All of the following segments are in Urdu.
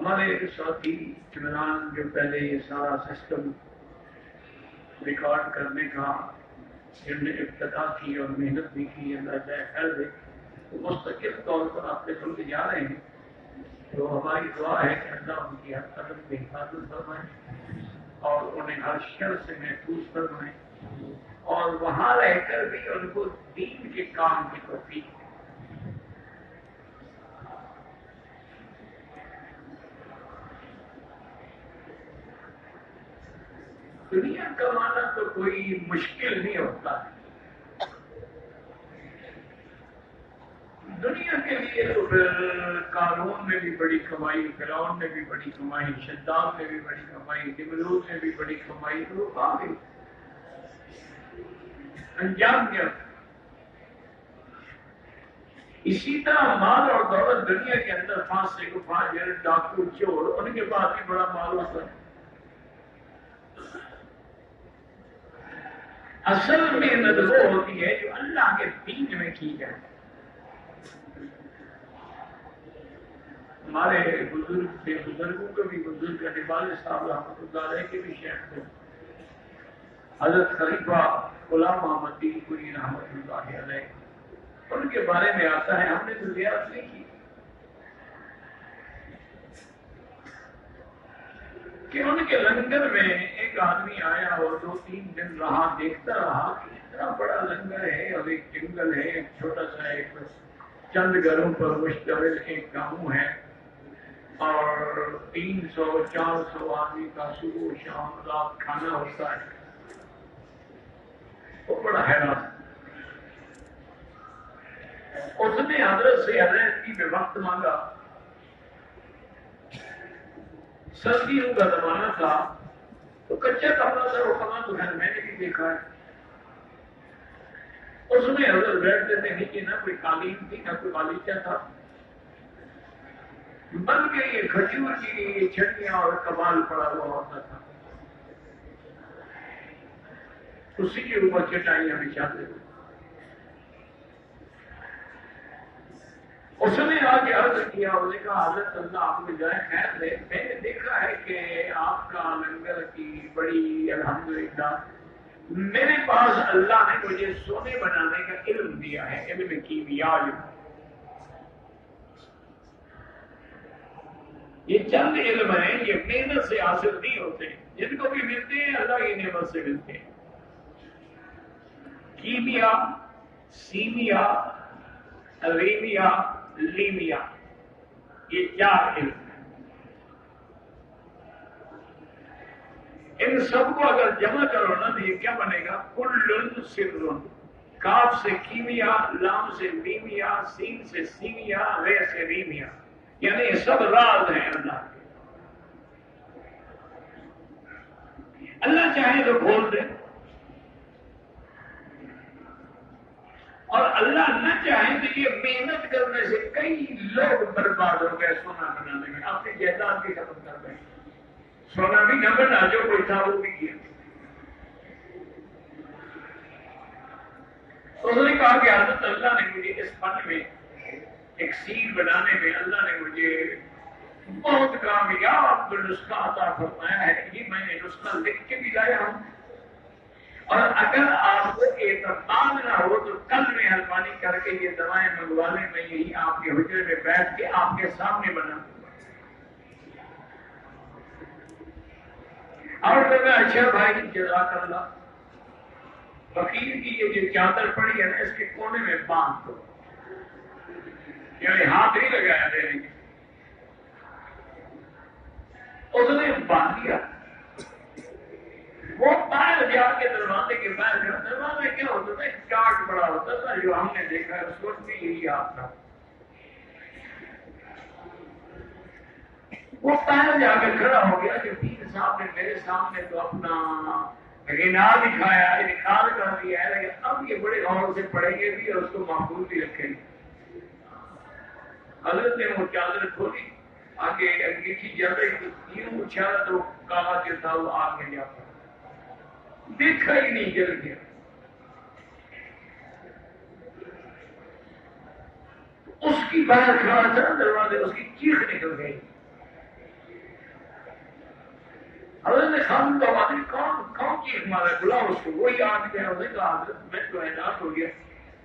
ہمارے ساتھی عمران جو پہلے یہ سارا سسٹم ریکارڈ کرنے کا جن نے ابتدا کی اور محنت بھی کی، اللہ جائے خیر دے، وہ مستقل طور پر آپ کے سمجھ جا رہے ہیں. تو ہماری دعا ہے کہ اللہ ان کی ہر قدم کی حفاظت فرمائے اور انہیں ہر شر سے محفوظ فرمائے، اور وہاں رہ کر بھی ان کو دین کے کام کی توفیق. دنیا کمانا تو کوئی مشکل نہیں ہوتا ہے. دنیا کے لیے تو قارون نے بھی بڑی کمائی، فرعون نے بھی بڑی کمائی، شداد نے بھی بڑی کمائی، نمرود نے بھی بڑی کمائی، تو وہ کہاں گئی؟ انجام کیا؟ اسی طرح مال اور دولت دنیا کے اندر فاسق و فاجر، ڈاکو، چور، ان کے پاس بھی بڑا مال ہوتا ہے. اصل محنت وہ ہوتی ہے جو اللہ کے دین میں کی جائے. ہمارے بزرگ تھے، بزرگوں کے بھی بزرگ والد صاحب رحمۃ اللہ علیہ کے بھی شیخ تھے، حضرت خلیفہ غلام محمد دین پوری رحمۃ اللہ علیہ. ان کے بارے میں آتا ہے، ہم نے تو زیارت نہیں کی، کہ ان کے لنگر میں ایک آدمی آیا اور 2-3 دن رہا، دیکھتا رہا کہ اتنا بڑا لنگر ہے اور ایک جنگل ہے، ایک چھوٹا سا ایک چند گھروں پر مشتمل ایک گاؤں ہے، اور 300-400 آدمی کا صبح شام رات کھانا ہوتا ہے. وہ بڑا حیران. اس نے حضرت سے حضرت کی بے وقت مانگا. سردیوں کا زمانہ تھا تو کچا کپڑا تھا، وہ کپڑا تو گھر میں نے بھی دیکھا ہے. اس میں حضرت بیٹھتے تھے، نیچے نہ کوئی قالین تھی نہ کوئی بالیچہ تھا، بن گئی یہ کھجور کی چھٹیاں اور کمال پڑا ہوا ہوتا تھا، اسی کے اوپر چٹائیاں بچھاتے تھے. اس نے آ کے عرض کیا، اس نے کہا حضرت اللہ آپ کو جائے خیر دے، میں نے دیکھا ہے کہ آپ کا لنگر کی بڑی الحمدللہ، میرے پاس اللہ نے مجھے سونے بنانے کا علم دیا ہے، علم کیمیا. یہ چند علم ہیں، یہ محنت سے حاصل نہیں ہوتے، جن کو بھی ملتے ہیں اللہ کی نعمت سے ملتے ہیں. کیمیا، سیمیا، ریمیا، لیمیا، یہ 4 علم ہیں. ان سب کو اگر جمع کرو نا تو یہ کیا بنے گا؟ کل سر. کاف سے کیمیا، لام سے لیمیا، سین سے سیمیا، رے سے ریمیا، یعنی یہ سب راز ہیں اللہ کے. اللہ چاہے تو کھول دے، اور اللہ نہ چاہے تو یہ محنت کرنے سے کئی لوگ برباد ہو گئے سونا بنانے میں، اپنی جائیداد بھی ختم کر گئے. سونا بھی نہ بنا، جو کوئی تھا وہ بھی کیا. تو انہوں نے کہا کہ حضرت اللہ نے مجھے اس فن میں ایک سیل بنانے میں اللہ نے مجھے بہت کامیاب نسخہ عطا فرمایا ہے. یہ میں نے نسخہ لکھ کے بھی لایا ہوں، اور اگر آپ کو اعتماد نہ ہو تو کل مہربانی کر کے یہ دوائیں منگوا لیں، میں یہی آپ کے حجرے میں بیٹھ کے آپ کے سامنے بنا دوں گا. اور میں اچھا بھائی جزاک اللہ، فقیر کی یہ جو چادر پڑی ہے نا، اس کے کونے میں باندھ دو، یعنی ہاتھ نہیں لگایا دینے کے. اس نے باندھ دیا. وہ باہر جا کے دروازے کے باہر گیا. دروازے کیا ہوتا تھا؟ ایک چارٹ بڑا ہوتا تھا جو ہم نے دیکھا ہے، اس وقت بھی یہی ہاتھ تھا. وہ باہر جا کے کھڑا ہو گیا کہ پیر صاحب نے میرے سامنے تو اپنا غنا دکھایا، انکار کر دیا ہے، لیکن اب یہ بڑے غور سے پڑھیں گے بھی اور اس کو محفوظ بھی رکھیں گے. حضرت نے وہ چادر کھولی، آگے انگیٹھی جل رہی تھی، یوں اچھالا تو کہا کہ تھا وہ آگ میں جا پڑا، دیکھا ہی نہیں، جل گیا. اس کی باہر کھڑا تھا دروازے، اس کی چیخ نکل گئی. ہم تو ہماری کون چیز ہمارا بلاؤ اس کو وہی آج گیا انہوں نے کہا حضرت میں تو حیران ہو گیا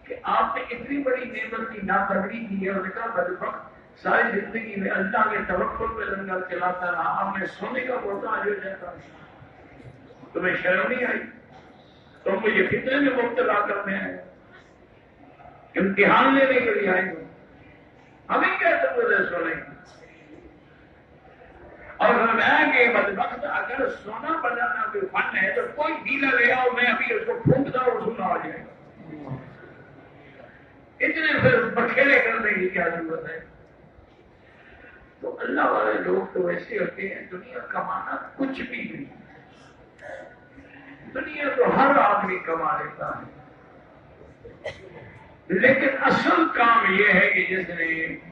کہ آپ نے اتنی بڑی نعمت کی نافرمانی کی ہے. انہوں نے کہا بدبخت ساری زندگی میں اللہ کے توکل پہ لنگر چلاتا رہا اب میں سونے کا محتاج ہو جاتا ہوں. تمہیں شرم نہیں آئی؟ تم مجھے فتنے میں مبتلا کرنے آئے امتحان لینے کے لیے آئے ہو ہمیں کیا ضرورت ہے سونے کی؟ اور فرمایا کہ بدبخت اگر سونا بنانا کوئی فن ہے تو کوئی ڈیلا لے آؤ میں ابھی اس کو پھونکتا ہوں سونا ہو جائے گا. اتنے پھر بکھیرے کرنے کی کیا ضرورت ہے؟ تو اللہ والے لوگ تو ایسے ہوتے ہیں دنیا کمانا کچھ بھی نہیں. دنیا تو ہر آدمی کما لیتا ہے لیکن اصل کام یہ ہے کہ جس نے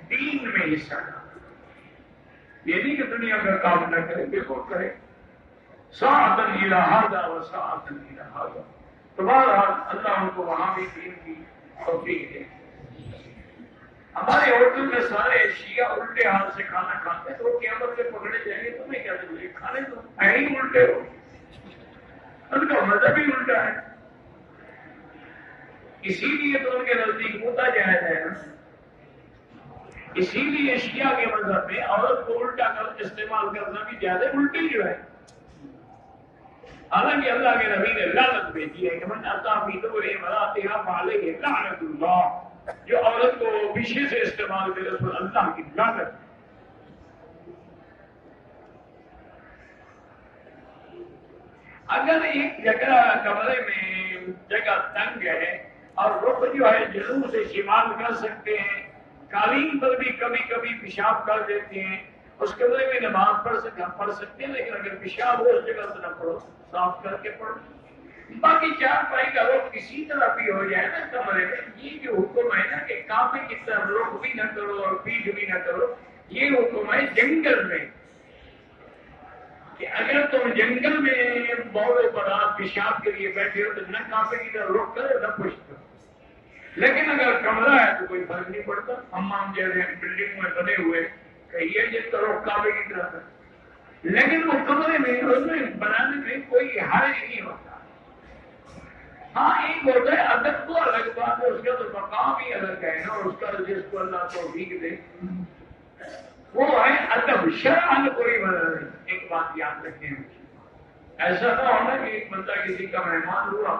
دین میں حصہ ڈالا. یہ نہیں کہ دنیا کا کام نہ کرے بالکل کرے. ساعتن الى هذا و ساعتن الى هذا. تو بہرحال اللہ ان کو وہاں بھی دین کی توفیق دے. ہمارے ہوٹل میں سارے شیعہ الٹے ہاتھ سے کھانا کھاتے ہیں تو وہ قیامت سے پکڑے جائیں گے. تمہیں کیا ضروری کھانے تو ہے ہی الٹے ہو. ان کا مذہب ہی الٹا ہے. اسی لیے تو ان کے نزدیک ہوتا جائز ہے نا. اسی لیے شیعہ کے مذہب میں عورت کو الٹا کر استعمال کرنا بھی زیادہ الٹی جو ہے. حالانکہ اللہ کے نبی نے لعنت بھیجی ہے کہ من اتا فی دبر امراتها فعلیہ لعنت اللہ. جو عورت کو پیچھے سے استعمال کرے اس پر اللہ کی لعنت. اگر ایک جگہ کمرے میں جگہ تنگ ہے اور رخ جو ہے جنوب سے شمال کر سکتے ہیں, قالین پر بھی کبھی کبھی پیشاب کر دیتے ہیں, اس کمرے میں نماز پڑھ سکتے ہیں, لیکن اگر پیشاب ہو اس جگہ سے نہ پڑھو, صاف کر کے پڑھو. باقی چار پائی کا رخ کسی طرح بھی ہو جائے نا کمرے میں, یہ جو حکم ہے نا کہ کعبے کی طرف رخ بھی نہ کرو اور پیٹھ بھی نہ کرو, یہ حکم ہے جنگل میں. کہ اگر تم جنگل میں بورے پر آپ پیشاب کے لیے بیٹھے ہو تو نہ کعبے کی طرف رخ کرو نہ پشت کرو. لیکن اگر کمرہ ہے تو کوئی فرق نہیں پڑتا. حمام جیسے بلڈنگ میں بنے ہوئے کہ یہ جس طرح کعبے کی طرف ہے, لیکن وہ کمرے میں اس میں بنانے میں کوئی حرج نہیں ہوتا. ہاں ایک ہوتا ہے ادب تو الگ بات ہے, اس کا تو مقام ہی الگ ہے نا, اور اس کا جس کو اللہ توفیق دے وہ ہے ادب. شرعاً کوئی بدل نہیں. ایک بات یاد رکھیں, ایسا نہ ہونا کہ ایک بندہ کسی کا مہمان ہوا,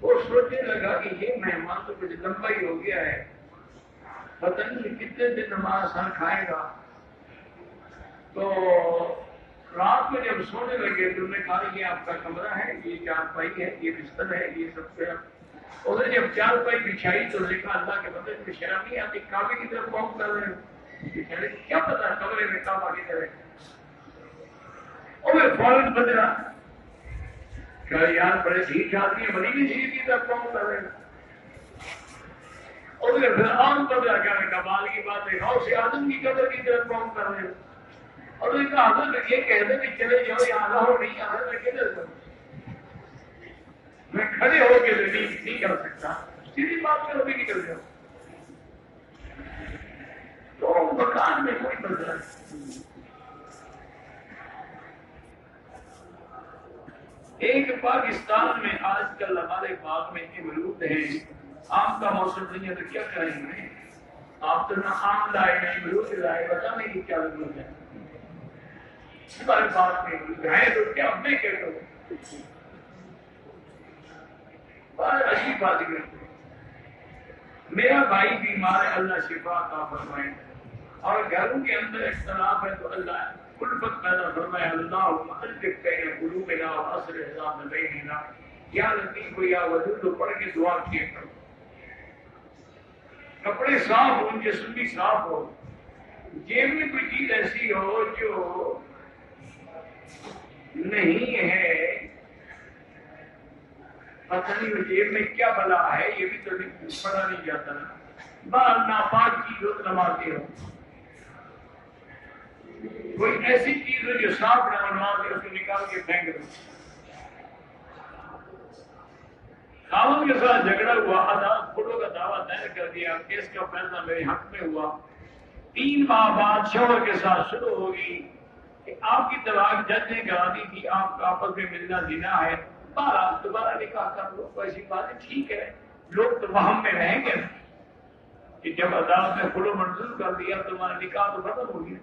وہ سوچنے لگا کہ یہ مہمان تو کچھ لمبا ہی ہو گیا ہے, پتہ نہیں کتنے دن نماز سر کھائے گا. تو رات میں جب سونے لگے تو انہوں نے کہا یہ آپ کا کمرہ ہے, یہ چارپائی ہے, یہ بستر ہے, یہ سب کیا. انہوں نے جب چارپائی بچھائی تو دیکھا اللہ کے بندے کو شرم نہیں آتی, کعبے کی طرف قوم کر رہے ہو. کیا پتا کمرے میں کعبہ کی طرف. اور فوراً بدلا کہ یار بڑے ٹھیک آدمی ہے, بڑی بھی چیز کی طرف قوم کر رہے ہیں. اور پھر عام بدلا کیا کمال کی بات ہے, غوث اعظم کی قبر کی طرف قوم کر رہے ہیں. اور انہوں نے کہا حضرت یہ کہتے کہ چلے جاؤ یہاں رہو, نہیں حضرت میں کدھر کروں, میں کھڑے ہو کے نہیں کر سکتا, سیدھی بات کرو بھی نکل جاؤ. تو مکان میں کوئی بدلا نہیں. ایک پاکستان میں آج کل ہمارے باغ میں امرود ہیں, آم کا موسم نہیں ہے تو کیا کریں گے. آپ تو نہ آم لائے نہ امرود لائے, بتانے کی کیا ضرورت ہے. ہمارے بات میں ہے تو کیا میں کہتا ہوں, بڑا عجیب بات کرتے. میرا بھائی بیمار ہے, اللہ شفا عطا فرمائے, اور گھروں کے اندر اختلاف ہے تو اللہ الفت پیدا فرمائے. اللہ مؤلف بین قلوبنا واصلح ذات بیننا, یا لطیف یا ودود پڑھ کے دعا کیا کرو. کپڑے صاف ہو, جسم بھی صاف ہو, جیب میں کوئی چیز ایسی ہو جو نہیں ہے, پتہ نہیں جیب میں کیا بلا ہے, یہ بھی تو پڑھا نہیں جاتا نا. بال ناپاک چیز ہو تو نمازی ہو, کوئی ایسی چیز ہو جو صاف نہ نمازی اس کو نکال کے پھینک دو. خاوند کے ساتھ جھگڑا ہوا, عدالت کھلوں کا دعویٰ دائر کر دیا, کیس کا فیصلہ میرے حق میں ہوا. 3 ماہ بعد شوہر کے ساتھ شروع ہوگی, کہ آپ کی طلاق جج نے کرا دی تھی، آپ آپس میں ملنا زنا ہے، آپ دوبارہ نکاح کر لو، ایسی بات ہے، ٹھیک ہے، لوگ تو وہم میں رہیں گے کہ جب عدالت نے کھلو منظور کر دیا تمہارا نکاح تو ختم ہو گیا،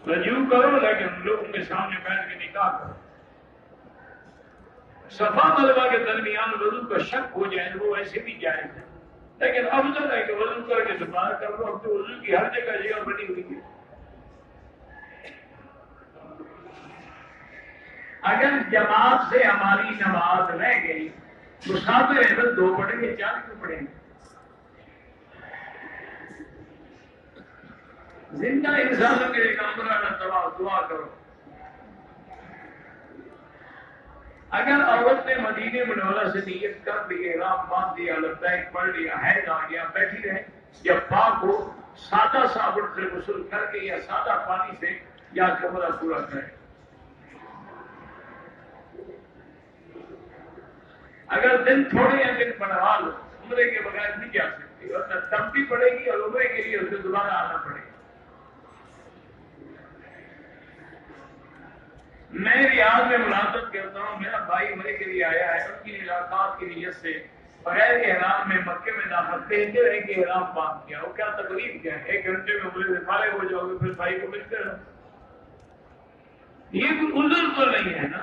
رجوع کرو لیکن لوگوں کے سامنے بیٹھ کے نکاح کرو۔ صفا طلبہ کے درمیان وضو کا شک ہو جائے وہ ایسے بھی جائز ہے، لیکن افضل ہے کہ وضو کر کے دوبارہ کر لو، اب تو وضو کی ہر جگہ بنی ہوئی ہے۔ اگر جماعت سے ہماری نماز رہ گئی مسافر ہے تو 2 پڑھیں گے، 4 کیوں پڑھیں گے؟ زندہ انسانوں کے لیے دعا کرو۔ اگر عورت نے مدینے منورہ سے نیت کر لی، احرام باندھ دیا، لبیک پڑھ لیا، حیض آ گیا، بیٹھی رہے، جب پاک ہو سادہ صابن سے غسل کر کے یا سادہ پانی سے یا کمرہ پورا کرے۔ اگر دن تھوڑے ہیں دن بڑھا لو، عمرے کے بغیر نہیں جا سکتی، ورنہ تب بھی پڑے گی اور عمرے کے لیے اسے دوبارہ آنا پڑے گا۔ میں ریاض میں ملاقات کرتا ہوں، میرا بھائی عمرے کے لیے آیا ہے، ان کی ملاقات کی نیت سے بغیر احرام میں مکے میں داخل کہتے رہے کہ احرام باندھ کیا، وہ کیا تکلیف کیا ہے؟ 1 گھنٹے میں عمرے سے فارغ ہو جاؤ گے، پھر بھائی کو ملتے رہو، یہ کوئی عذر تو نہیں ہے نا۔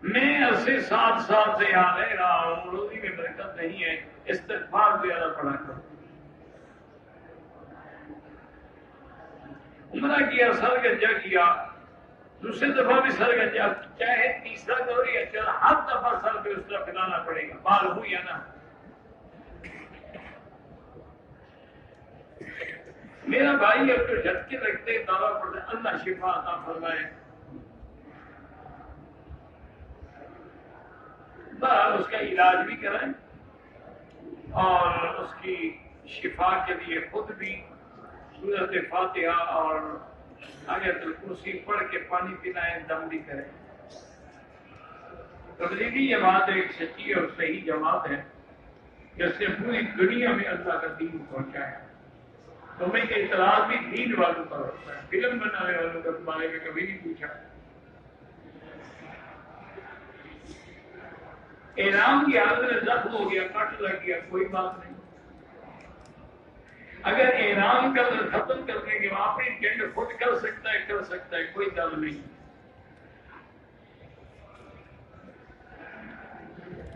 میں 7 سال سے یہاں رہ رہا ہوں، روزی میں برکت نہیں ہے، استغفار زیادہ پڑا کرو۔ عمرہ کیا، سر گنجا کیا، دوسری دفعہ بھی سر گنجا، چاہے تیسرا دوری ہے، چاہے ہر دفعہ سر پہ اس طرح پھیلانا پڑے گا، بال ہو یا نہ۔ میرا بھائی اب تو جھٹکے لگتے دعویٰ پڑتے اللہ شفا عطا فرمائے، بہرحال اس کا علاج بھی کرائیں اور اس کی شفا کے لیے خود بھی سورۃ فاتحہ اور آیت الکرسی پڑھ کے پانی پلائیں، دم بھی کریں۔ تبلیغی جماعت ایک سچی اور صحیح جماعت ہے جس نے پوری دنیا میں اللہ کا دین پہنچایا۔ تمہیں کہ اعتراض بھی دین والوں پر ہوتا ہے، فلم بنانے والوں کے بارے میں کبھی نہیں پوچھا۔ احرام کی حالت میں زخم ہو گیا، کٹ لگ گیا، کوئی بات نہیں۔ اگر احرام کا ختم کرنے کے بعد اپنی ٹینٹ خود کر سکتا ہے، کوئی دل نہیں۔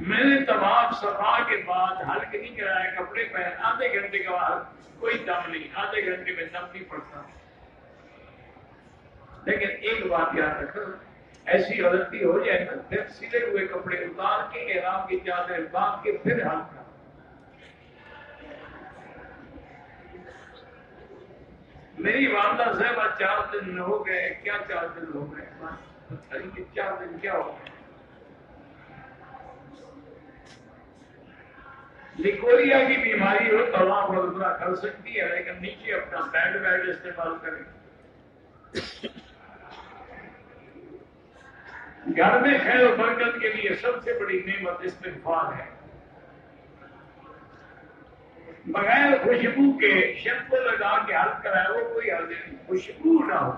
میں نے طواف صفا کے بعد حلق نہیں کرایا، کپڑے پہن، آدھے گھنٹے کے بعد کوئی دم نہیں، آدھے گھنٹے میں دم نہیں پڑتا۔ لیکن ایک بات یاد رکھو، ایسی غلطی ہو جائے نا، پھر سلے ہوئے کپڑے اتار کے احرام کی چادر باندھ کے پھر حلق کرو۔ میری والدہ صاحبہ 4 دن ہو گئے، کیا 4 دن ہو گئے، 4 دن کیا ہو گئے، لیکوریا کی بیماری ہو طواف وغیرہ کر سکتی ہے، لیکن نیچے اپنا بیڈ استعمال کریں۔ گھر میں خیر و برکت کے لیے سب سے بڑی نعمت استغفار ہے۔ بغیر خوشبو کے شیمپو لگا کے حل کرائے وہ کوئی حل نہیں، خوشبو نہ ہو۔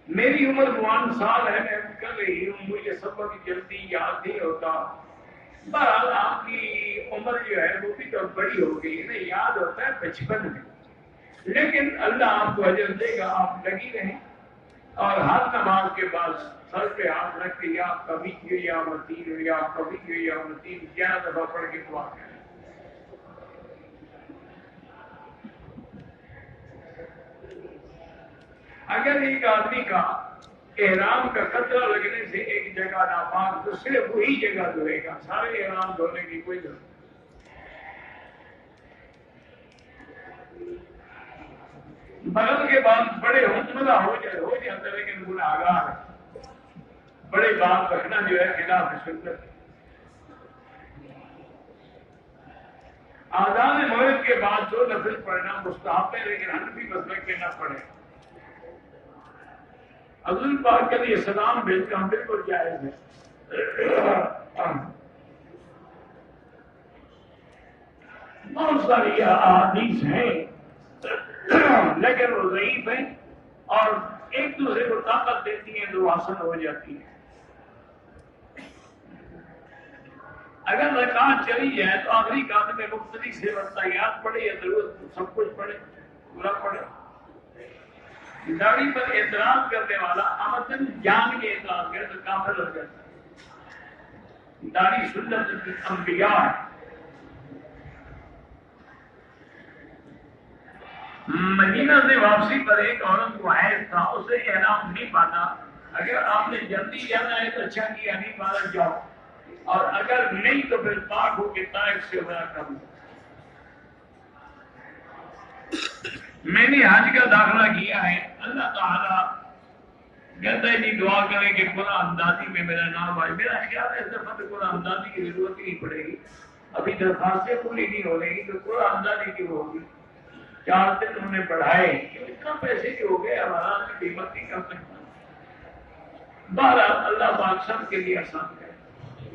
میری عمر 52 سال ہے، میں کر رہی ہوں، مجھے سبق کی جلدی یاد نہیں ہوتا۔ بہرحال آپ کی عمر جو ہے وہ بھی تو بڑی ہو گئی ہے نا، یاد ہوتا ہے بچپن میں، لیکن اللہ آپ کو اجر دے گا، آپ لگی رہیں اور ہر نماز کے بعد سر پہ ہاتھ رکھ کے یا کبھی یا متین یا کبھی یا متین 11 دفعہ پڑھ کے دعا کریں۔ اگر ایک آدمی کا احرام کا قطرہ لگنے سے ایک جگہ ناپاک تو صرف وہی جگہ دھوئے گا، سارے احرام دھونے کی کوئی ضرورت نہیں۔ بغل کے بعد بڑے حکمرہ ہو جاتا لیکن گناہگار ہے، بڑے بات رکھنا جو ہے خلاف سنت۔ آذان مغرب کے بعد 2 نفل پڑھنا مستحب ہے، لیکن حنفی مسلک میں نہ پڑھے۔ حضور پاک کے لیے سلام بھیجنا بالکل جائز ہے، بہت ساری احادیث ہیں لیکن وہ ضعیف ہیں اور ایک دوسرے کو طاقت دیتی ہیں تو حاصل ہو جاتی ہے. اگر زکات چلی جائے تو آخری کام میں مختلف سے ورتایات پڑے یا ضرورت سب کچھ پڑے پورا پڑے. داڑھی پر اعتراض کرنے والا امتن جان کے اعتراض کرے تو کافر ہو جاتا ہے. داڑھی سنت انبیاء ہے. مدینہ سے واپسی پر ایک عورت کو حیض تھا, اسے احرام نہیں پاتا. اگر آپ نے جلدی جانا ہے تو اچھا کیا, نہیں پانا جاؤ, اور اگر نہیں تو پھر پاک ہو کے طائف سے عمرہ کرو. میں نے حج کا داخلہ کیا ہے. اللہ تعالیٰ کہتا ہے نہیں دعا کریں کہ قرآن اندازی میں میرا نام آئے. میرا خیال ہے اس دفعہ تو قرآن اندازی کی ضرورت ہی نہیں پڑے گی. ابھی درخواستیں پوری نہیں ہو رہی تو قرآن اندازی کی ہوگی. 4 دن انہوں نے بڑھائے, اتنا پیسے کی ہو گئے ہمارا قیمت نہیں کر سکتا. بہرحال اللہ پاک سب کے لیے آسان کرے.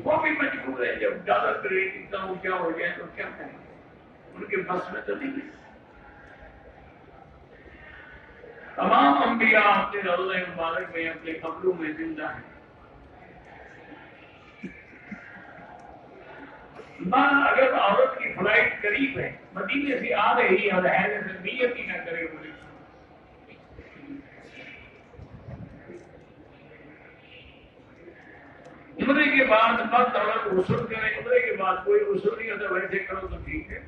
وہ بھی مجبور ہے, جب زیادہ ریٹ اتنا اونچا ہو جائے تو کیا کریں, ان کے بس میں تو نہیں ہے. تمام انبیاء اپنے روضہ مبارک میں اپنے قبروں میں زندہ ہیں. اگر عورت کی فلائٹ قریب ہے, مدینے سے آ رہی اور حیض سے نیت ہی نہ کرے, عمرے کے بعد مرد عورت غسل کرے. عمرے کے بعد کوئی غسل نہیں ہوتا, ویسے کرو تو ٹھیک ہے.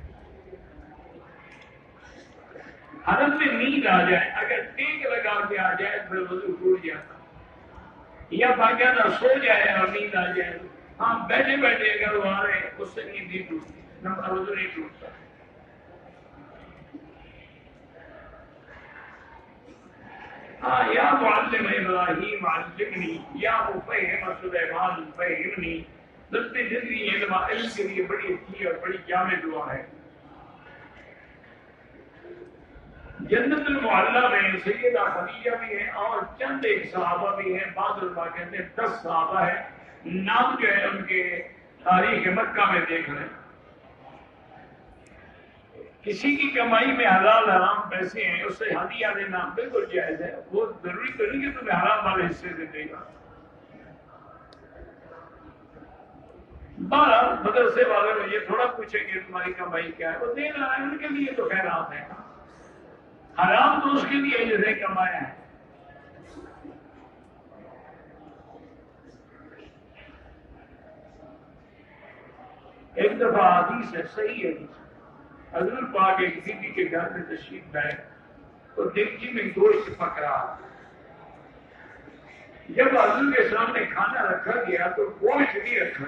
حرم میں نیند آ جائے, اگر ٹیک لگا کے آ جائے پھر وضو ٹوٹ جاتا, یا باقاعدہ سو جائے اور نیند آ جائے. ہاں بیٹھے بیٹھے اگر وہ آ رہے اس سے نیند نہیں ٹوٹتی, وضو نہیں ٹوٹتا. ہاں یا معلم ابراہیم علمنی یا مفہم سلیمان فہمنی. دستے زندگی علم کے لیے بڑی اچھی اور بڑی جامع دعا ہے. جنت المعلیٰ میں سیدہ خدیجہ بھی ہیں اور چند ایک صحابہ بھی ہیں. بعض علماء کہتے ہیں 10 صحابہ ہیں. نام جو ہے ان کے تاریخ مکہ میں دیکھ رہے ہیں. کسی کی کمائی میں حلال حرام پیسے ہیں, اس سے ہدیہ دینا بالکل جائز ہے. وہ ضروری تو نہیں کہ تمہیں حرام والے حصے سے دے گا. بارہ مدرسے والے میں یہ تھوڑا پوچھیں کہ تمہاری کمائی کیا ہے, وہ دے رہا ہے, ان کے لیے تو خیرات ہے. حرام تو اس کے لیے جسے کمایا ہے. ایک دفعہ حدیث ہے, صحیح ہے, حضور پاک ایک بیوی کے گھر میں تشریف لائے تو دیگچی میں گوشت پک رہا. جب حضور کے سامنے کھانا رکھا گیا تو گوشت نہیں رکھا,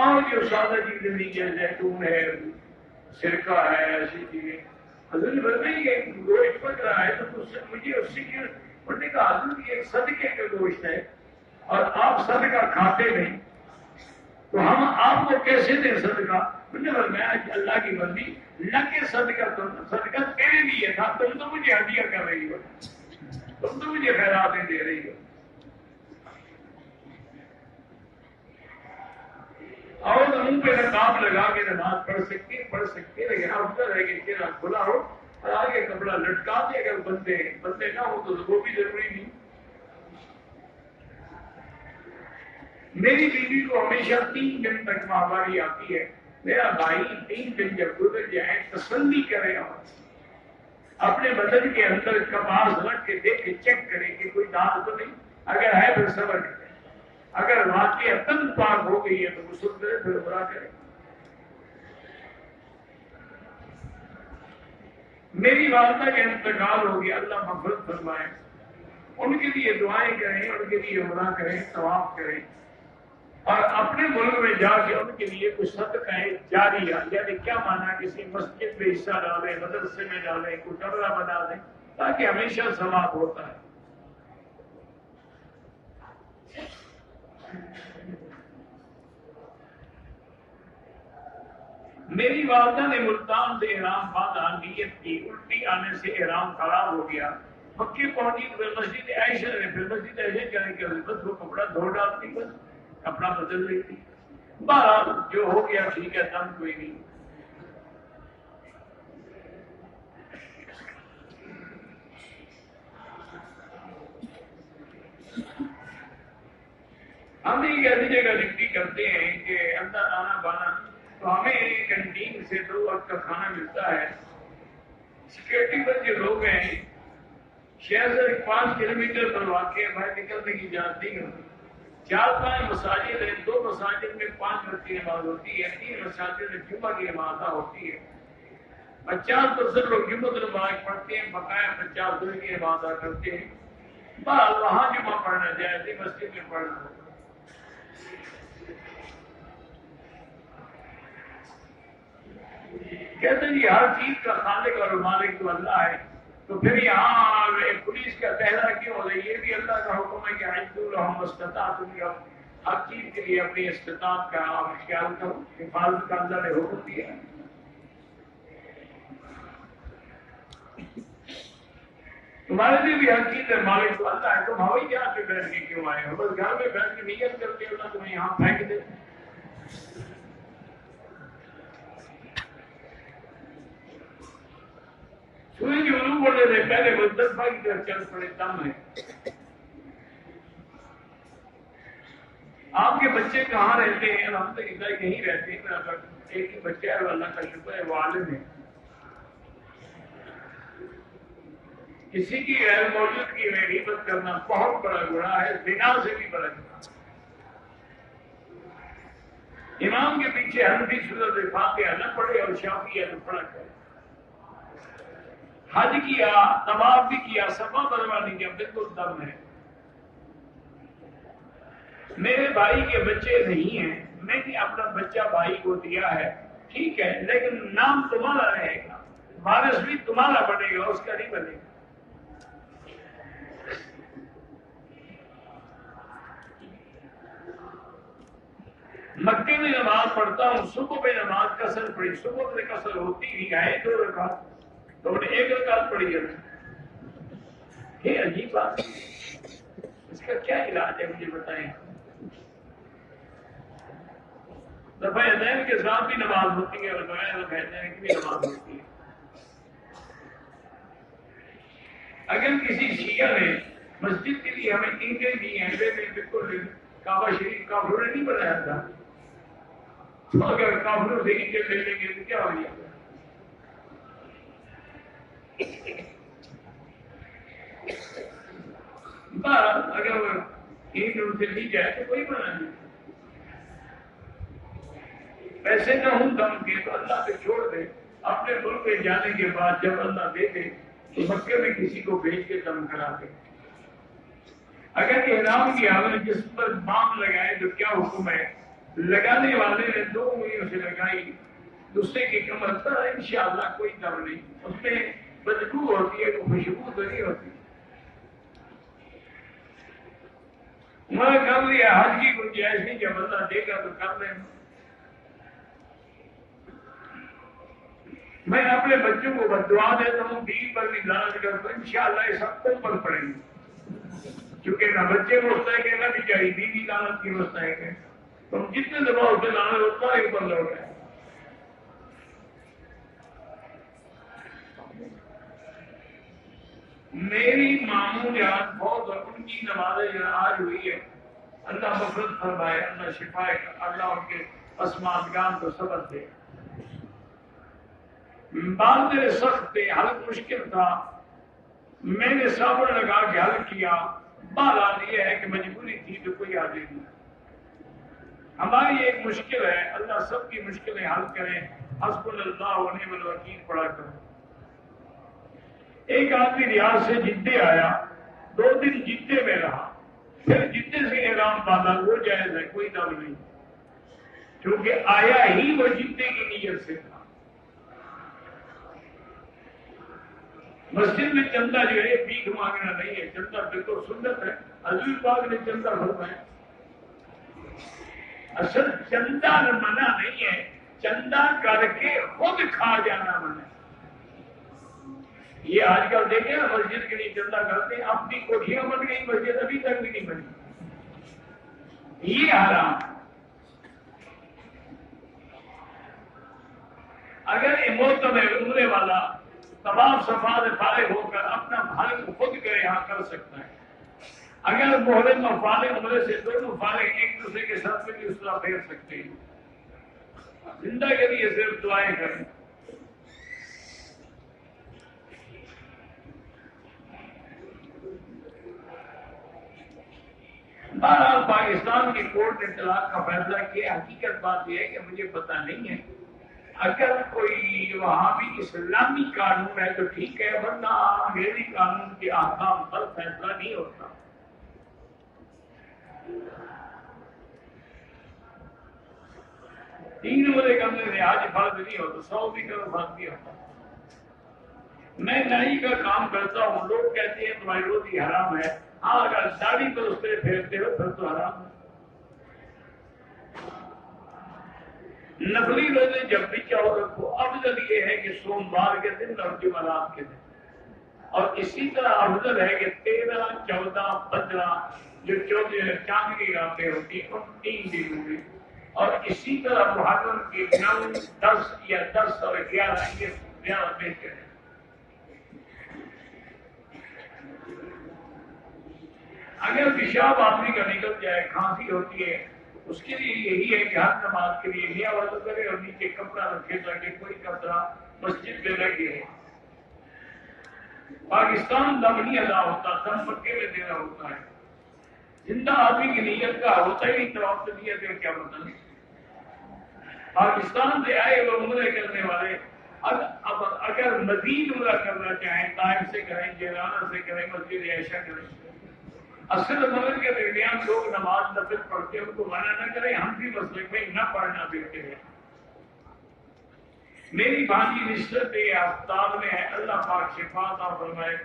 اور جو سادہ چیزیں نہیں, جیسے زیتون ہے, سرکہ ہے, ایسی چیزیں. حضور نے بتائی کہ گوشت پک رہا ہے تو مجھے اس سے کیوں, انہوں نے کہا حضور یہ صدقے کا گوشت ہے اور آپ صدقہ کھاتے نہیں, تو ہم آپ کو کیسے دیں صدقہ. مجھے میں اللہ کی بندی نہ کہ صدقہ تیرے لیے تھا, تم تو مجھے ہدیہ کر رہی ہو, تم تو مجھے خیراتیں دے رہی ہو. اور منہ پہ نقاب لگا کے نماز پڑھ سکتے لیکن افضل ہے کہ چہرہ کھلا ہو اور آگے کپڑا لٹکا دے. اگر بندے نہ ہو تو وہ بھی ضروری نہیں. میری بیوی کو ہمیشہ 3 دن تک ماہواری آتی ہے. میرا بھائی 3 دن جب گزر جائے تسلی کرے اور اپنے بدن کے اندر کپاس رکھ کے دیکھے, چیک کرے کہ کوئی داغ تو نہیں, اگر ہے پھر صبر کرے. اگر واقعی تن پاک ہو گئی ہے تو غسل کرے, پھر عمرہ کرے. میری والدہ کا انتقال ہو گیا, اللہ مغفرت فرمائے. ان کے لیے دعائیں کریں, ان کے لیے عمرہ کریں, طواف کریں, اور اپنے ملک میں جا کے ان کے لیے کچھ صدقہ جاریہ, یعنی کیا مانا, کسی مسجد میں حصہ ڈالیں, مدرسے میں ڈالیں, کوئی کمرہ بنا دیں, تاکہ ہمیشہ ثواب ہوتا ہے. میری والدہ نے ملتان سے احرام باندھا, نیت کی, الٹی آنے سے احرام خراب ہو گیا. مکے پہنچی تو مسجد عائشہ نے پھر مسجد ایسے جانے کے بس وہ کپڑا دھو ڈالتی بس کپڑا بدل لیتی. بہرحال جو ہو گیا ٹھیک ہے دم کوئی نہیں. ہم ایک ایسی جگہ ڈیوٹی کرتے ہیں کہ اندر آنا بانا تو ہمیں کینٹین سے 2 وقت کا کھانا ملتا ہے. سیکورٹی پر جو لوگ ہیں شہر سے 5 کلومیٹر پر واقع باہر نکلنے کی اجازت نہیں ہوتی. 4-5 مساجد ہیں. 2 مساجد میں 5 وقت کی نماز ہوتی ہے. 3 مساجد میں جمعہ کی نماز ہوتی ہے. 50% لوگ جمعہ کی نماز پڑھتے ہیں. بقایا 50 دن کی نماز ادا کرتے ہیں. بہرحال وہاں جمعہ پڑھنا جائے مسجد میں پڑھنا ہوتا. کہتے ہیں جی ہر چیز کا خالق اور مالک تو اللہ ہے. تو پھر یہاں پولیس کا پہلا کیوں ہو رہا ہے؟ یہ بھی اللہ کا حکم ہے کہ اعدوا لهم ما استطعتم. ہر چیز کے لیے اپنی استطاعت کا آپ خیال کرو. حفاظت کا اللہ نے حکم دیا. تمہارے لیے بھی ہر چیز ہے مالک تو اللہ ہے. تم ہوائی جہاز پہ بیٹھ کے کیوں آئے ہو؟ بس گھر میں بیٹھ کے نیت کرتے اللہ تمہیں یہاں پھینک دے. سورج غروب ہونے سے پہلے مزدلفہ کی طرف چل پڑے دم ہے. آپ کے بچے کہاں رہتے ہیں؟ ہم تو ادھر کہیں رہتے ہیں. میرا ایک ہی بچہ ہے, اللہ کا شکر ہے, وہ عالم ہے. کسی کی غیر موجودگی میں غیبت کرنا بہت بڑا گناہ ہے, زنا سے بھی بڑا گناہ. امام کے پیچھے حنفی سورۃ فاتحہ نہ پڑھے اور شافعی نہ پڑھا کرے. حج کیا, طواف بھی کیا, صفا مروا نہیں کیا, بالکل دم ہے. میرے بھائی کے بچے نہیں ہیں, میں نے اپنا بچہ بھائی کو دیا ہے, ٹھیک ہے, لیکن نام تمہارا رہے گا, وارث بھی تمہارا بنے گا, اس کا نہیں بنے گا. مکے میں نماز پڑھتا ہوں, صبح میں نماز قصر پڑھی, صبح میں قصر ہوتی ہی ہے 2 رکعت, تو نے 1 رکعت پڑھی ہے. یہ عجیب بات ہے, اس کا کیا علاج ہے مجھے بتائیں. رفع یدین کے ساتھ بھی نماز ہوتی ہے اور بغیر رفع یدین کی بھی نماز ہوتی ہے. اگر کسی شیعہ نے مسجد کے لیے ہمیں اینٹیں دی ہیں, بالکل کعبہ شریف کافروں نے نہیں بنایا تھا, تو اگر کافروں سے اینٹیں لے لیں گے تو کیا ہو گیا؟ اگر اینٹ ان سے لی جائے تو کوئی بنا نہیں. پیسے نہ ہوں دم کے تو اللہ پہ چھوڑ دے. اپنے ملک میں جانے کے بعد جب اللہ دے دے تو مکے میں کسی کو بھیج کے دم کرا دے. اگر احرام کی حالت جس پر بام لگائے تو کیا حکم ہے؟ لگانے والے نے 2 انگلیوں سے لگائی, دوسرے کی کمر پر, انشاءاللہ کوئی دم نہیں. اس میں بدبو ہوتی ہے, وہ خوشبو تو نہیں ہوتی. میں کر لیا, حج کی گنجائش نہیں, جب اللہ دے گا تو کر لیں. میں اپنے بچوں کو بددعا دیتا ہوں, دین پر بھی لعنت کرتا ہوں, انشاءاللہ یہ سب تم پر پڑیں گے. کیونکہ نہ بچے مستحق ہے, نہ بیچاری بیوی لعنت کی مستحق ہے. تم جتنے دفعہ اسے لعنت ہوتا ہے اوپر لوٹ ہے. میری ماموں جان بہت, ان کی نماز آج ہوئی ہے, اللہ مغفرت فرمائے, اللہ شفا, اللہ ان کے اسماعتگان کو صبر دے. بات میرے سخت تھے, حل مشکل تھا, میں نے صابر لگا کے حل کیا. بہرحال یہ ہے کہ مجبوری تھی تو کوئی آگے نہیں. ہماری ایک مشکل ہے, اللہ سب کی مشکلیں حل کرے. حسبنا اللہ و نعم الوکیل پڑھا کرو. ایک آدمی ریاض سے جدے آیا, 2 دن جدے میں رہا, پھر جدے سے احرام باندھا, وہ جائز ہے, کوئی دم نہیں, کیونکہ آیا ہی وہ جدے کی نیت سے تھا. مسجد میں چندہ جو ہے بھیک مانگنا نہیں ہے, چندہ بالکل سنت ہے. حضور پاک نے چندہ فرمایا. اصل چندہ منع نہیں ہے, چندہ کر کے خود کھا جانا منع ہے. یہ آج کل دیکھیں نا مسجد کے لیے چندہ کرتے ہیں، اپنی کوٹھیاں بن گئی، مسجد ابھی تک بھی نہیں بنی. یہ حرام. اگر معتمر عمرے والا تمام صفات فارغ ہو کر اپنا بھائی کو خود کرے یہاں کر سکتا ہے. اگر محرم اور فارغ عمرے سے دونوں فارغ ایک دوسرے کے ساتھ میں بھی اس طرح پھیر سکتے ہیں. زندہ کے لیے صرف دعائیں کریں. بہرحال پاکستان کی کورٹ نے طلاق کا فیصلہ کیا. حقیقت بات یہ ہے کہ مجھے پتہ نہیں ہے، اگر کوئی وہاں بھی اسلامی قانون ہے تو ٹھیک ہے، ورنہ انگریزی قانون کے احکام پر فیصلہ نہیں ہوتا. تین عمرے کرنے سے آج فرض نہیں ہوتا، 100 بھی کرو فرض نہیں ہوتا. میں نائی کا کام کرتا ہوں، لوگ کہتے ہیں تمہاری روزی حرام ہے. ہاں اگر داڑھی پر اس پہ پھیرتے ہو پھر تو حرام ہے. نفلی روزے جب بھی چاہو رکھو، افضل یہ ہے کہ سوموار کے دن اور جمعرات کے دن، اور اسی طرح افضل ہے کہ 13، 14، 15 جو چاند کی راتیں ہوتی ہیں ان 3 دنوں میں، اور اسی طرح محرم کی 9، 10 یا 10 اور 11 یہ زیادہ بہتر ہے. اگر پیشاب آدمی کا نکل جائے، کھانسی ہوتی ہے، اس کے لیے یہی ہے کہ ہر نماز کے لیے نیا وضو کرے اور نیچے کپڑا رکھے تاکہ کوئی کپڑا مسجد میں لگے. پاکستان دم نہیں ادا ہوتا، دم مکے میں دینا ہوتا ہے. زندہ آدمی کی نیت کا ہوتا ہی نہیں، تو آپ کی نیت کا کیا مطلب؟ پاکستان سے آئے وہ عمرے کرنے والے اگر مزید عمرہ کرنا چاہیں، طائف سے کریں، جیلانہ سے کریں، مسجد عائشہ کریں. اصل مغرب کے درمیان لوگ نماز نفل پڑھتے ہیں، ان کو منع نہ کریں. ہم بھی مسلک میں نہ پڑھنا بہتر ہے. میری بھانجی نسبت آفتاب میں ہے، اللہ پاک شفا عطا فرمائے،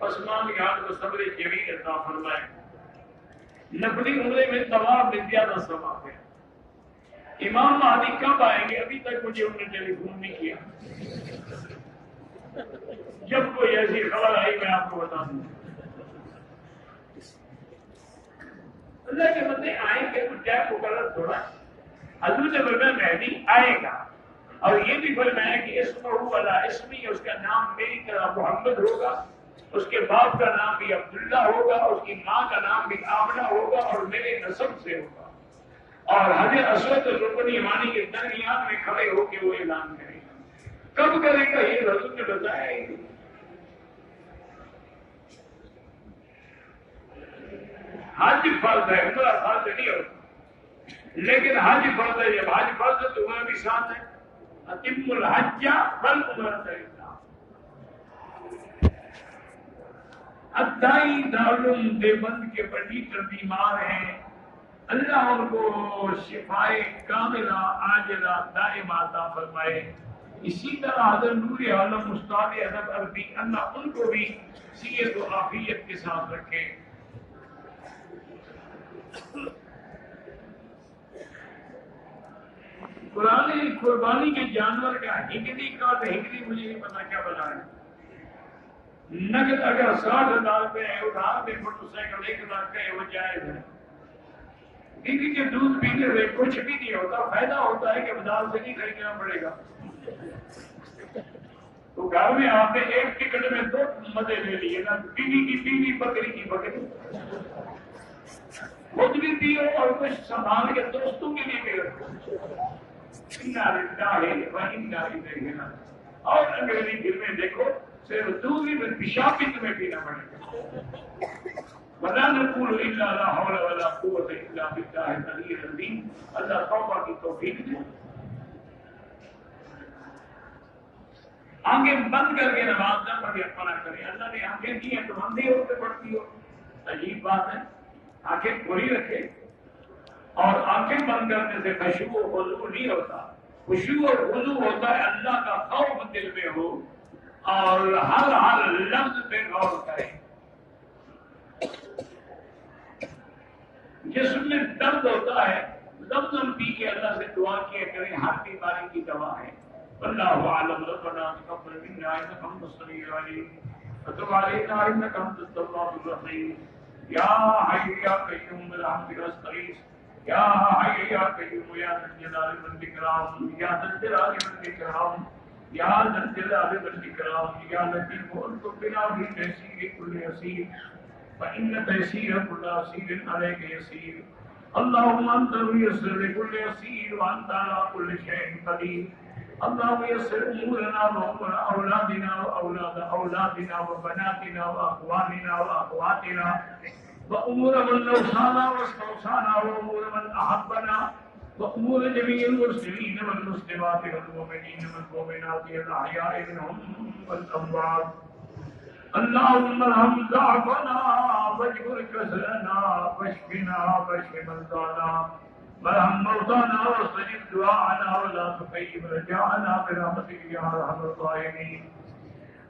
عثمان یاد کو صبر جمیل عطا فرمائے. نفلی عمرے میں طواف میں زیادہ ثواب ہے. امام مہدی کب آئیں گے؟ ابھی تک مجھے انہوں نے ٹیلی فون نہیں کیا. جب کوئی ایسی خبر آئی میں آپ کو بتا دوں. اللہ کے بندے آئیں گے تو کیا مقرر تھوڑا. حضرت فرمایا مہدی آئے گا، اور یہ بھی فرمایا کہ اسمہ والا اسمی، اس کا نام میری طرح محمد ہوگا، اس کے باپ کا نام بھی عبداللہ ہوگا، اس کی ماں کا نام بھی آمنہ ہوگا، اور میرے نسب سے ہوگا. اور حجر اسود رکن یمانی کے درمیان میں کھڑے ہو کے وہ اعلان کرے گا. کب کرے گا یہ حضرت نے بتایا ہی نہیں. حج فرض ہے، عمرہ فرض نہیں ہوتا، لیکن حج فرض ہے. جب حج فرض ہے تو عمرہ بھی ساتھ ہے. اتم الحج والعمرۃ للہ. ادائی دارالعلوم دیوبند کے بڑی بیمار ہیں، اللہ ان کو شفائے کاملہ عاجلہ دائمہ عطا فرمائے. اسی طرح حضرت نور عالم استاد ادب عربی، اللہ ان کو بھی صحت و عافیت کے ساتھ رکھے. قرآن قربانی کے جانور کا ہنگری کا تو ہنگری مجھے نہیں پتا کیا بنا ہے. نقد اگر 60,000 روپے ادھار میں موٹر سائیکل 1 لاکھ کا ہے وہ جائز ہے. بیوی کے دودھ پینے سے کچھ بھی نہیں ہوتا، فائدہ ہوتا ہے کہ بازار سے نہیں خریدنا پڑے گا. تو گھر میں آپ نے ایک ٹکٹ میں 2 مزے لے لیے نا، بیوی کی بیوی، بکری کی بکری. خود بھی پیو اور کچھ سنبھال کے دوستوں کے لیے بھی رکھو. اور انگریزی فلمیں دیکھو، صرف دودھ ہی میں پیشاب بھی تمہیں پینا پڑے گا. وَلَا نَقُولُ إِلَّا لَا حَوْلَ وَلَا قُوَّةَ إِلَّا بِاللَّهِ الْعَلِيِّ الْعَظِيمِ. اللہ توبہ کی توفیق دے. آنکھیں بند کر کے نماز نہ پڑھے پڑھا کرے. اللہ نے آنکھیں دی ہیں تو اندھے ہو کے پڑھتی ہو، عجیب بات ہے. آنکھیں کھلی رکھے، اور آنکھیں بند کرنے سے خشوع و خضوع نہیں ہوتا. خشوع اور خضوع ہوتا ہے اللہ کا خوف دل میں ہو اور ہر لفظ پہ غور کرے. جسم میں درد ہوتا ہے، زمزم پی کے اللہ سے دعا کیا کریں، ہر بیماری کی دوا ہے. اللہ عالم. ربنا تقبل منا انك انت السميع العليم فتب علينا إنك أنت التواب الرحيم يا حي يا قيوم برحمتك أستغيث يا حي يا قيوم يا ذا الجلال والإكرام يا ذا الجلال والإكرام يا ذا الجلال والإكرام يا لطيف ألطف بنا في تيسير كل يسير فإن تيسير كل يسير عليك يسير اللهم أنت الميسر لكل يسير وأنت على كل شيء قدير اللهم يسر أمورنا وأمور أولادنا وأولاد أولادنا وبناتنا وأخواننا وأخواتنا وأمور من أوصانا واستوصانا وأمور من أحبنا وأمور جميع المسلمين والمسلمات والمؤمنين والمؤمنات الأحياء منهم والأموات اللهم ارحم ضعفنا واجبر كسرنا واشفنا واشف مرضانا وارحم موتانا واستجب دعاءنا ولا تخيب رجاءنا برحمتك يا ارحم الراحمين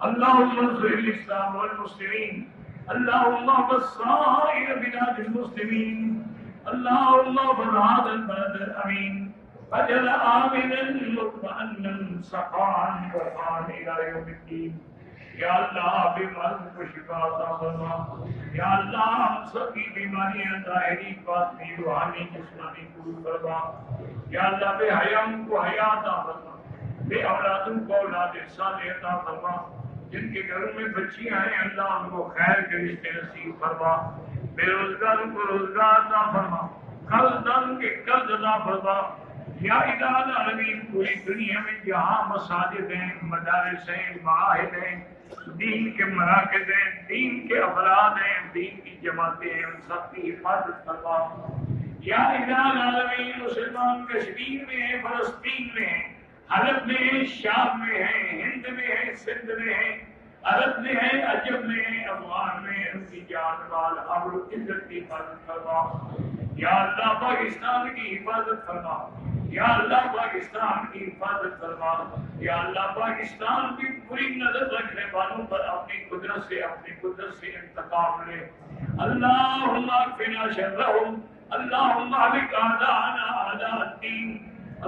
اللهم انصر الاسلام والمسلمين اللهم بصائر بلاد المسلمين اللهم بر هذا البلد الامين واجعل امنا مطمئنا سخاء رخاء الى يوم الدين یا اللہ بیماروں کو شفا عطا فرما یا اللہ ہم سب کی بیماریاں ظاہری باطنی روحانی جسمانی دور فرما یا اللہ بے حیاؤں کو حیا عطا فرما بے اولادوں کو اولاد صالح عطا فرما جن کے گھروں میں بچیاں ہیں اللہ ان کو خیر کے رشتے نصیب فرما بے روزگاروں کو روزگار عطا فرما قرض داروں کے قرض عطا فرما یا الہ العالمین پوری دنیا میں جہاں مساجد ہیں مدارس ہیں معاہد ہیں دین کے مراکز ہیں دین کے افراد ہیں دین کی جماعتیں ہیں ان سب کی حفاظت فرما یا الہ العالمین مسلمان کشمیر میں ہیں فلسطین میں ہیں حلب میں ہیں شام میں ہیں ہند میں ہیں سندھ میں ہیں عرب میں ہیں عجم میں ہیں افغان میں ہیں ان کی جان مال امر عزت کی حفاظت فرما یا اللہ پاکستان کی حفاظت فرما یا اللہ پاکستان کی حفاظت فرما یا اللہ پاکستان کی بری نظر رکھنے والوں پر اپنی قدرت سے انتقام لے اللہم اکفنا شرہم اللہم اہلک اعداءنا اعداء الدین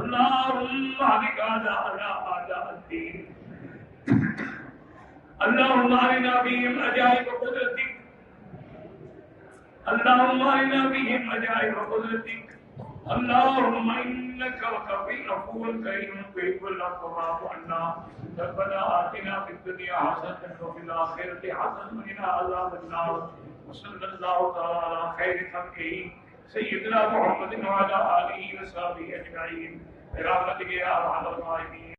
اللہم اہلک اعداءنا اعداء الدین اللہم ارنا بہم عجائب قدرتک اللہم ارنا بہم عجائب قدرتک اللهم انك غفور كريم تحب العفو فاعف عنا ربنا آتنا في الدنيا حسنة وفي الآخرة حسنة وقنا عذاب النار وصلى الله تعالى على خير خلقه سيدنا محمد وعلى آله وصحبه أجمعين برحمتك يا أرحم الراحمين.